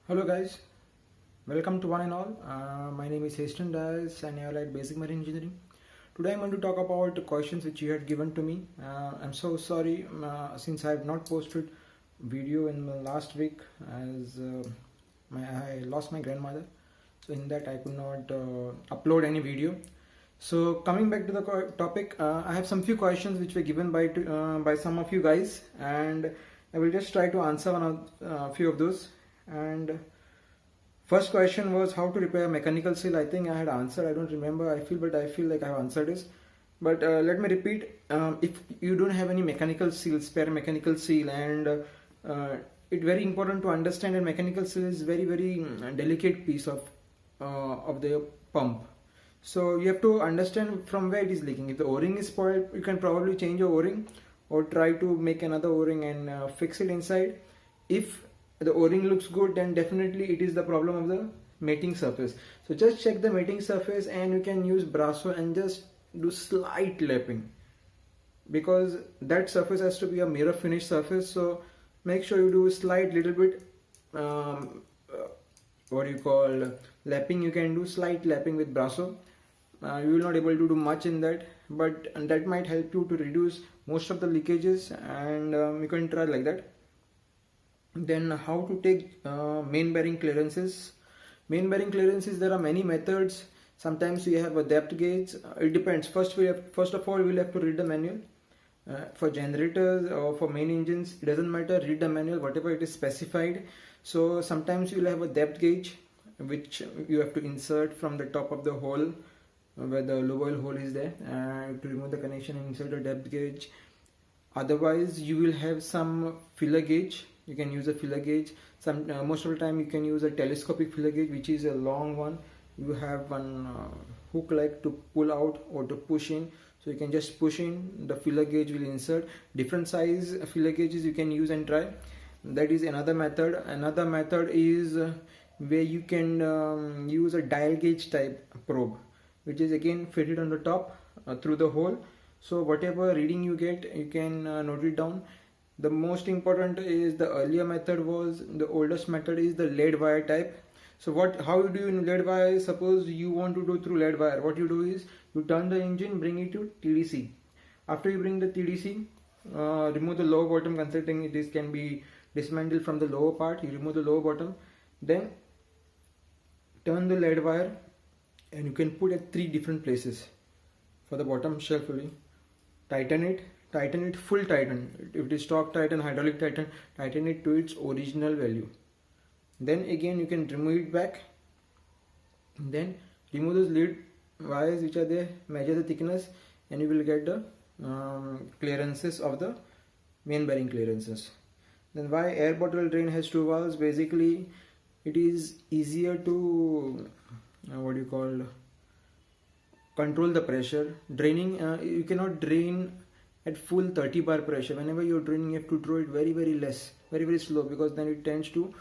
Hello guys, welcome to one and all. My name is Heston Dias and I like basic marine engineering. Today I'm going to talk about the questions which you had given to me. I'm so sorry since I have not posted video in the last week as I lost my grandmother. So in that I could not upload any video. So coming back to the topic, I have some few questions which were given by some of you guys, and I will just try to answer few of those. And first question was how to repair a mechanical seal. I think I had answered. I don't remember. But I feel like I have answered this. But let me repeat. If you don't have any mechanical seal, spare mechanical seal, and it's very important to understand that mechanical seal is very delicate piece of the pump. So you have to understand from where it is leaking. If the o-ring is spoiled, you can probably change your o-ring or try to make another o-ring and fix it inside. If the o-ring looks good, then definitely it is the problem of the mating surface. So just check the mating surface and you can use brasso and just do slight lapping, because that surface has to be a mirror finish surface. So make sure you do slight little bit what you call lapping. You can do slight lapping with brasso. You will not able to do much in that, but that might help you to reduce most of the leakages, and you can try like that. Then how to take main bearing clearances. Main bearing clearances, there are many methods. Sometimes we have a depth gauge. It depends. First of all, we'll have to read the manual. For generators or for main engines, it doesn't matter. Read the manual, whatever it is specified. So sometimes you'll have a depth gauge which you have to insert from the top of the hole where the low oil hole is there, and to remove the connection and insert a depth gauge. Otherwise, you will have some filler gauge. You can use a filler gauge. Most of the time you can use a telescopic filler gauge, which is a long one. You have one hook like to pull out or to push in. So you can just push in, the filler gauge will insert. Different size filler gauges you can use and try. That is another method. Another method is where you can use a dial gauge type probe, which is again fitted on the top through the hole. So whatever reading you get, you can note it down. The most important is the earlier method was, the oldest method is the lead wire type. So how you do in lead wire? Suppose you want to do through lead wire, what you do is you turn the engine, bring it to TDC. After you bring the TDC, remove the lower bottom, considering this can be dismantled from the lower part. You remove the lower bottom, then turn the lead wire, and you can put at 3 different places for the bottom shelf. Tighten it full tighten. If it is stock tighten, hydraulic tighten it to its original value. Then again you can remove it back. Then remove those lead wires which are there, measure the thickness, and you will get the clearances of the main bearing clearances. Then why air bottle drain has 2 valves? Basically it is easier to control the pressure. Draining, you cannot drain at full 30 bar pressure. Whenever you're draining, you have to draw it very slow, because then it tends to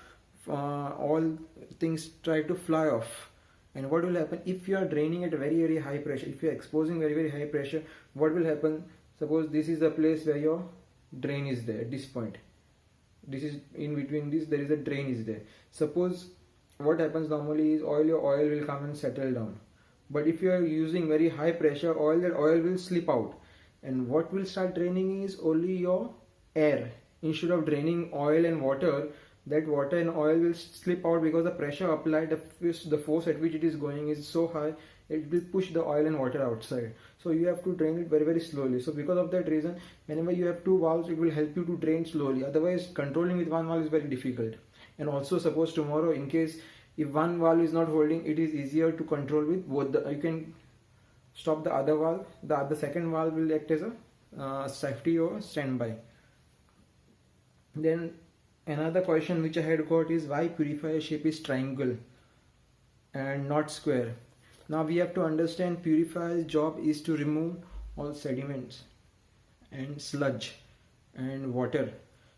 all things try to fly off. And what will happen if you are draining at very high pressure? If you are exposing very high pressure, what will happen? Suppose this is the place where your drain is there at this point. This is in between this, there is a drain is there. Suppose what happens normally is your oil will come and settle down. But if you are using very high pressure oil, that oil will slip out, and what will start draining is only your air. Instead of draining oil and water, that water and oil will slip out, because the pressure applied, the force at which it is going is so high, it will push the oil and water outside. So you have to drain it very slowly. So because of that reason, whenever you have 2 valves, it will help you to drain slowly. Otherwise, controlling with 1 valve is very difficult. And also, suppose tomorrow, in case if 1 valve is not holding, it is easier to control with both. You can stop the other valve. The second valve will act as a safety or standby. Then another question which I had got is why purifier shape is triangle and not square. Now we have to understand purifier's job is to remove all sediments and sludge and water.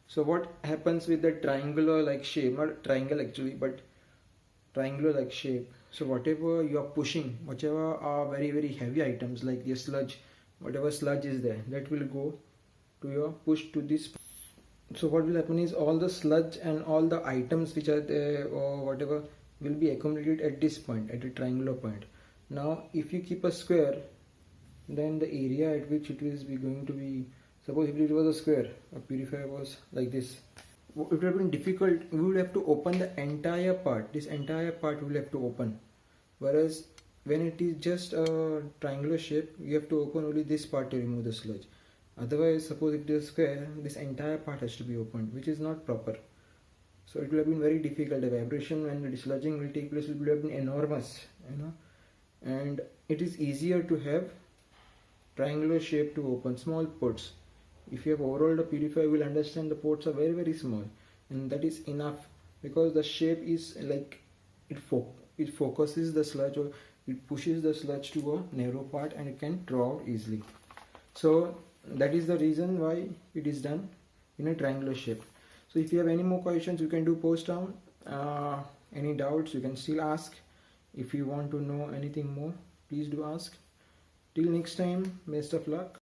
So what happens with the triangular like shape, not triangle actually, but triangular like shape. So whatever you are pushing, whichever are very heavy items like your sludge, whatever sludge is there, that will go to your push to this So what will happen is all the sludge and all the items which are there or whatever will be accumulated at this point, at a triangular point. Now if you keep a square, then the area at which it is going to be, suppose if it was a square, a purifier was like this, it would have been difficult. We would have to open the entire part, this entire part we will have to open, whereas when it is just a triangular shape, you have to open only this part to remove the sludge. Otherwise, suppose if it is a square, this entire part has to be opened, which is not proper. So it will have been very difficult. The vibration when the dislodging will take place will have been enormous, and it is easier to have triangular shape to open small ports. If you have overhauled a purifier, you will understand the ports are very very small, and that is enough, because the shape is like it focuses the sludge, or it pushes the sludge to a narrow part and it can draw out easily. So that is the reason why it is done in a triangular shape. So if you have any more questions, you can do post down. Any doubts, you can still ask. If you want to know anything more, please do ask. Till next time, best of luck.